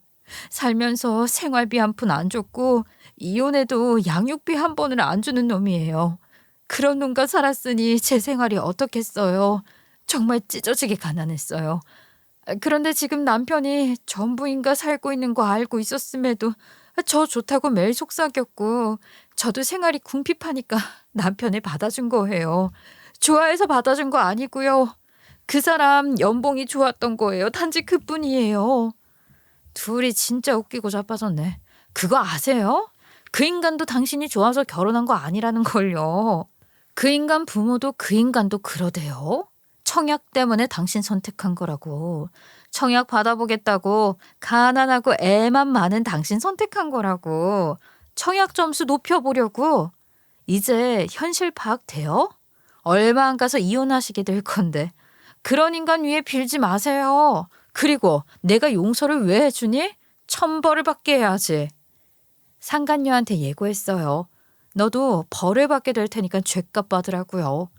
살면서 생활비 한 푼 안 줬고 이혼해도 양육비 한 번을 안 주는 놈이에요. 그런 놈과 살았으니 제 생활이 어떻겠어요. 정말 찢어지게 가난했어요. 그런데 지금 남편이 전부인과 살고 있는 거 알고 있었음에도 저 좋다고 매일 속삭였고 저도 생활이 궁핍하니까 남편을 받아준 거예요. 좋아해서 받아준 거 아니고요. 그 사람 연봉이 좋았던 거예요. 단지 그뿐이에요. 둘이 진짜 웃기고 자빠졌네. 그거 아세요? 그 인간도 당신이 좋아서 결혼한 거 아니라는 걸요. 그 인간 부모도 그 인간도 그러대요. 청약 때문에 당신 선택한 거라고. 청약 받아보겠다고 가난하고 애만 많은 당신 선택한 거라고. 청약 점수 높여보려고. 이제 현실 파악돼요? 얼마 안 가서 이혼하시게 될 건데. 그런 인간 위에 빌지 마세요. 그리고 내가 용서를 왜 해주니? 천벌을 받게 해야지. 상간녀한테 예고했어요. 너도 벌을 받게 될 테니까 죗값 받으라고요.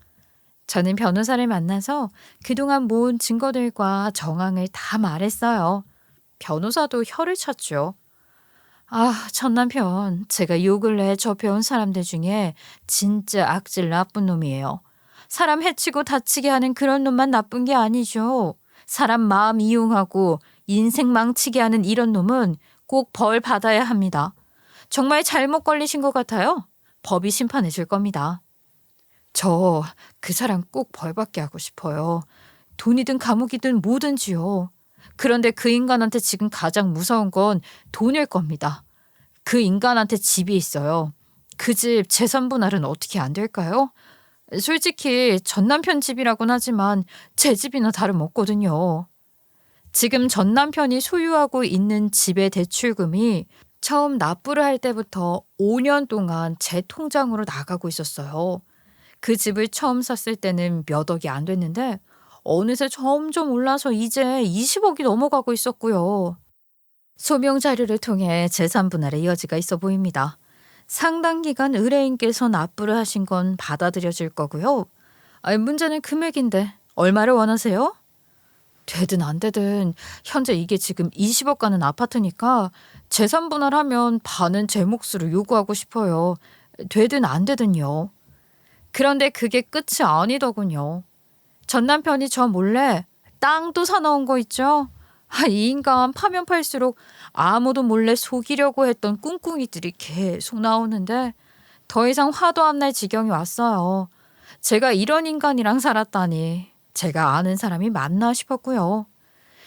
저는 변호사를 만나서 그동안 모은 증거들과 정황을 다 말했어요. 변호사도 혀를 찼죠. 아, 전 남편, 제가 요 근래에 접해온 사람들 중에 진짜 악질 나쁜 놈이에요. 사람 해치고 다치게 하는 그런 놈만 나쁜 게 아니죠. 사람 마음 이용하고 인생 망치게 하는 이런 놈은 꼭 벌 받아야 합니다. 정말 잘못 걸리신 것 같아요. 법이 심판해 줄 겁니다. 저 그 사람 꼭 벌받게 하고 싶어요. 돈이든 감옥이든 뭐든지요. 그런데 그 인간한테 지금 가장 무서운 건 돈일 겁니다. 그 인간한테 집이 있어요. 그 집 재산 분할은 어떻게 안 될까요? 솔직히 전 남편 집이라곤 하지만 제 집이나 다름없거든요. 지금 전 남편이 소유하고 있는 집의 대출금이 처음 납부를 할 때부터 5년 동안 제 통장으로 나가고 있었어요. 그 집을 처음 샀을 때는 몇 억이 안 됐는데 어느새 점점 올라서 이제 20억이 넘어가고 있었고요. 소명 자료를 통해 재산 분할의 여지가 있어 보입니다. 상당 기간 의뢰인께서 납부를 하신 건 받아들여질 거고요. 문제는 금액인데 얼마를 원하세요? 되든 안 되든 현재 이게 지금 20억 가는 아파트니까 재산 분할하면 반은 제 몫으로 요구하고 싶어요. 되든 안 되든요. 그런데 그게 끝이 아니더군요. 전 남편이 저 몰래 땅도 사놓은 거 있죠? 이 인간 파면 팔수록 아무도 몰래 속이려고 했던 꿍꿍이들이 계속 나오는데 더 이상 화도 안 날 지경이 왔어요. 제가 이런 인간이랑 살았다니 제가 아는 사람이 맞나 싶었고요.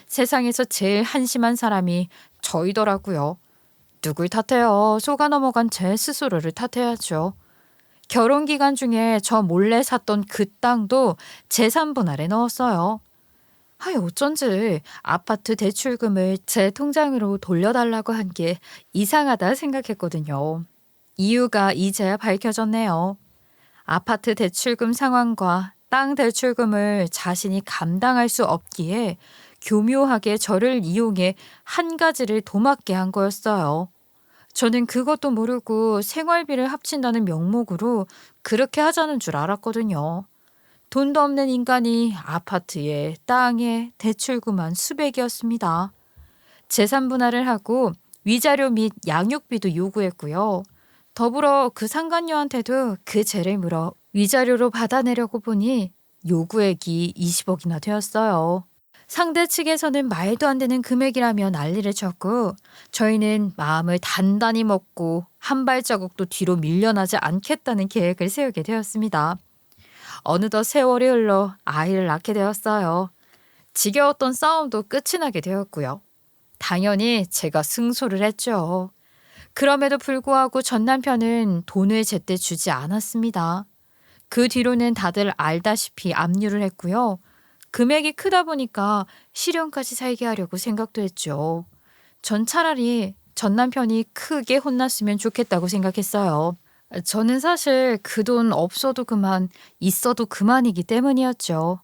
세상에서 제일 한심한 사람이 저이더라고요. 누굴 탓해요. 속아 넘어간 제 스스로를 탓해야죠. 결혼 기간 중에 저 몰래 샀던 그 땅도 재산 분할에 넣었어요. 어쩐지 아파트 대출금을 제 통장으로 돌려달라고 한 게 이상하다 생각했거든요. 이유가 이제야 밝혀졌네요. 아파트 대출금 상환과 땅 대출금을 자신이 감당할 수 없기에 교묘하게 저를 이용해 한 가지를 도맡게 한 거였어요. 저는 그것도 모르고 생활비를 합친다는 명목으로 그렇게 하자는 줄 알았거든요. 돈도 없는 인간이 아파트에 땅에 대출금만 수백이었습니다. 재산 분할을 하고 위자료 및 양육비도 요구했고요. 더불어 그 상간녀한테도 그 죄를 물어 위자료로 받아내려고 보니 요구액이 20억이나 되었어요. 상대 측에서는 말도 안 되는 금액이라며 난리를 쳤고 저희는 마음을 단단히 먹고 한 발자국도 뒤로 밀려나지 않겠다는 계획을 세우게 되었습니다. 어느덧 세월이 흘러 아이를 낳게 되었어요. 지겨웠던 싸움도 끝이 나게 되었고요. 당연히 제가 승소를 했죠. 그럼에도 불구하고 전 남편은 돈을 제때 주지 않았습니다. 그 뒤로는 다들 알다시피 압류를 했고요. 금액이 크다 보니까 실형까지 살게 하려고 생각도 했죠. 전 차라리 전 남편이 크게 혼났으면 좋겠다고 생각했어요. 저는 사실 그 돈 없어도 그만, 있어도 그만이기 때문이었죠.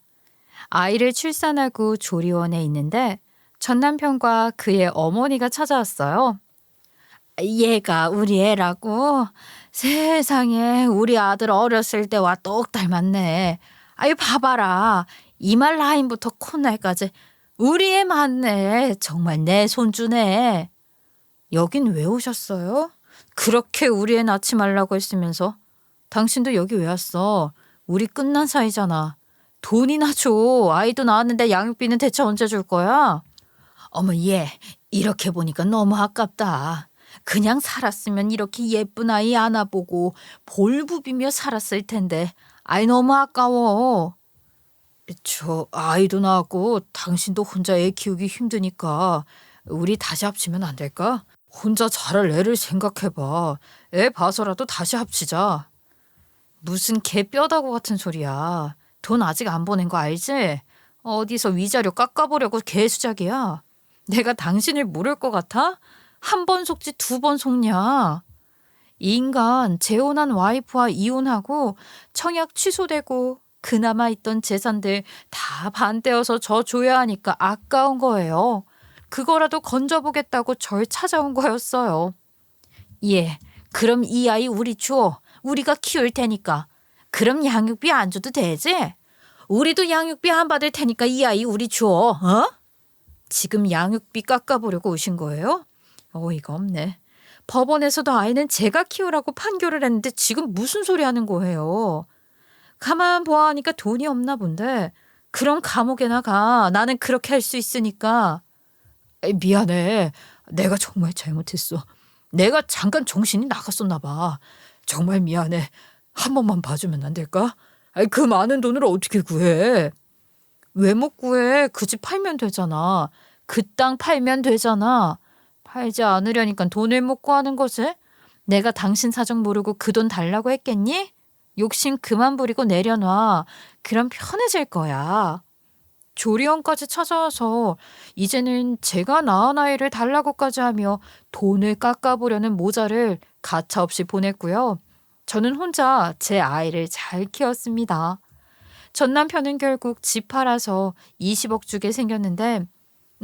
아이를 출산하고 조리원에 있는데 전 남편과 그의 어머니가 찾아왔어요. 얘가 우리 애라고? 세상에 우리 아들 어렸을 때와 똑 닮았네. 봐봐라. 이말 라인부터 콧날까지 우리 애 맞네. 정말 내 손주네. 여긴 왜 오셨어요? 그렇게 우리 애 낳지 말라고 했으면서. 당신도 여기 왜 왔어? 우리 끝난 사이잖아. 돈이나 줘. 아이도 낳았는데 양육비는 대체 언제 줄 거야? 어머 얘 이렇게 보니까 너무 아깝다. 그냥 살았으면 이렇게 예쁜 아이 안아보고 볼 부비며 살았을 텐데. 너무 아까워. 저 아이도 낳았고 당신도 혼자 애 키우기 힘드니까 우리 다시 합치면 안 될까? 혼자 자랄 애를 생각해봐. 애 봐서라도 다시 합치자. 무슨 개 뼈다구 같은 소리야. 돈 아직 안 보낸 거 알지? 어디서 위자료 깎아보려고 개수작이야. 내가 당신을 모를 것 같아? 한 번 속지 두 번 속냐. 이 인간 재혼한 와이프와 이혼하고 청약 취소되고 그나마 있던 재산들 다 반대어서 저 줘야 하니까 아까운 거예요. 그거라도 건져보겠다고 절 찾아온 거였어요. 예, 그럼 이 아이 우리 줘. 우리가 키울 테니까. 그럼 양육비 안 줘도 되지? 우리도 양육비 안 받을 테니까 이 아이 우리 줘. 어? 지금 양육비 깎아보려고 오신 거예요? 어이가 없네. 법원에서도 아이는 제가 키우라고 판결을 했는데 지금 무슨 소리 하는 거예요? 가만 보아하니까 돈이 없나 본데. 그럼 감옥에나 가. 나는 그렇게 할 수 있으니까. 미안해. 내가 정말 잘못했어. 내가 잠깐 정신이 나갔었나 봐. 정말 미안해. 한 번만 봐주면 안 될까? 그 많은 돈을 어떻게 구해? 왜 못 구해? 그 집 팔면 되잖아. 그 땅 팔면 되잖아. 팔지 않으려니까 돈을 못 구하는 거지? 내가 당신 사정 모르고 그 돈 달라고 했겠니? 욕심 그만 부리고 내려놔. 그럼 편해질 거야. 조리원까지 찾아와서 이제는 제가 낳은 아이를 달라고까지 하며 돈을 깎아보려는 모자를 가차없이 보냈고요. 저는 혼자 제 아이를 잘 키웠습니다. 전 남편은 결국 집 팔아서 20억 주게 생겼는데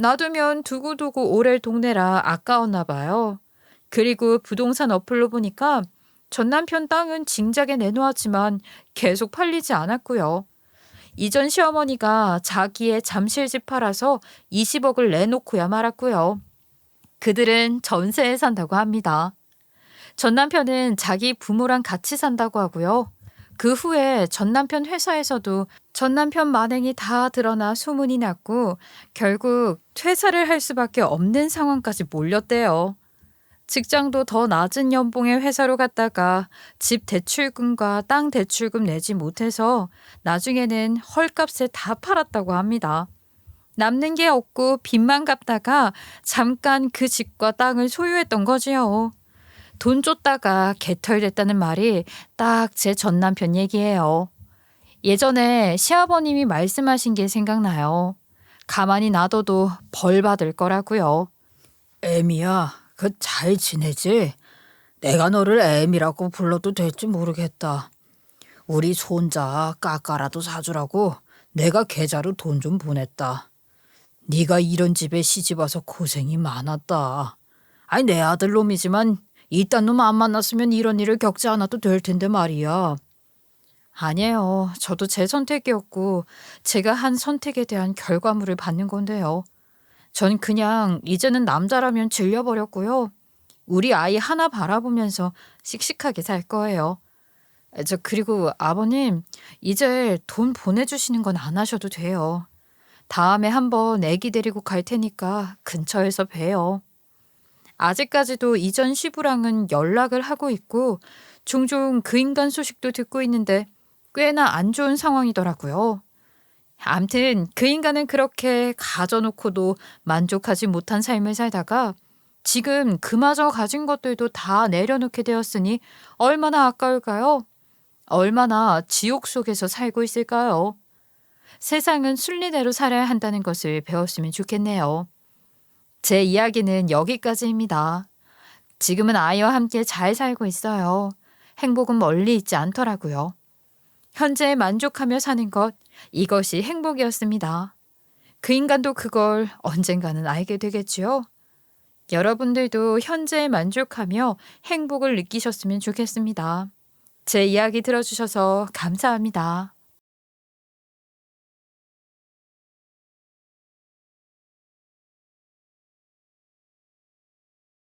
놔두면 두고두고 오랠 동네라 아까웠나 봐요. 그리고 부동산 어플로 보니까 전 남편 땅은 진작에 내놓았지만 계속 팔리지 않았고요. 이전 시어머니가 자기의 잠실집 팔아서 20억을 내놓고야 말았고요. 그들은 전세에 산다고 합니다. 전 남편은 자기 부모랑 같이 산다고 하고요. 그 후에 전 남편 회사에서도 전 남편 만행이 다 드러나 소문이 났고 결국 퇴사를 할 수밖에 없는 상황까지 몰렸대요. 직장도 더 낮은 연봉의 회사로 갔다가 집 대출금과 땅 대출금 내지 못해서 나중에는 헐값에 다 팔았다고 합니다. 남는 게 없고 빚만 갚다가 잠깐 그 집과 땅을 소유했던 거지요. 돈 쫓다가 개털됐다는 말이 딱 제 전 남편 얘기예요. 예전에 시아버님이 말씀하신 게 생각나요. 가만히 놔둬도 벌 받을 거라고요. 애미야, 그 잘 지내지? 내가 너를 애미라고 불러도 될지 모르겠다. 우리 손자 까까라도 사주라고 내가 계좌로 돈 좀 보냈다. 네가 이런 집에 시집 와서 고생이 많았다. 아니 내 아들 놈이지만 이딴 놈 안 만났으면 이런 일을 겪지 않아도 될 텐데 말이야. 아니에요. 저도 제 선택이었고 제가 한 선택에 대한 결과물을 받는 건데요. 전 그냥 이제는 남자라면 질려버렸고요. 우리 아이 하나 바라보면서 씩씩하게 살 거예요. 그리고 아버님, 이제 돈 보내주시는 건 안 하셔도 돼요. 다음에 한번 애기 데리고 갈 테니까 근처에서 봬요. 아직까지도 이전 시부랑은 연락을 하고 있고 종종 그 인간 소식도 듣고 있는데 꽤나 안 좋은 상황이더라고요. 암튼 그 인간은 그렇게 가져놓고도 만족하지 못한 삶을 살다가 지금 그마저 가진 것들도 다 내려놓게 되었으니 얼마나 아까울까요? 얼마나 지옥 속에서 살고 있을까요? 세상은 순리대로 살아야 한다는 것을 배웠으면 좋겠네요. 제 이야기는 여기까지입니다. 지금은 아이와 함께 잘 살고 있어요. 행복은 멀리 있지 않더라고요. 현재에 만족하며 사는 것, 이것이 행복이었습니다. 그 인간도 그걸 언젠가는 알게 되겠지요. 여러분들도 현재에 만족하며 행복을 느끼셨으면 좋겠습니다. 제 이야기 들어주셔서 감사합니다.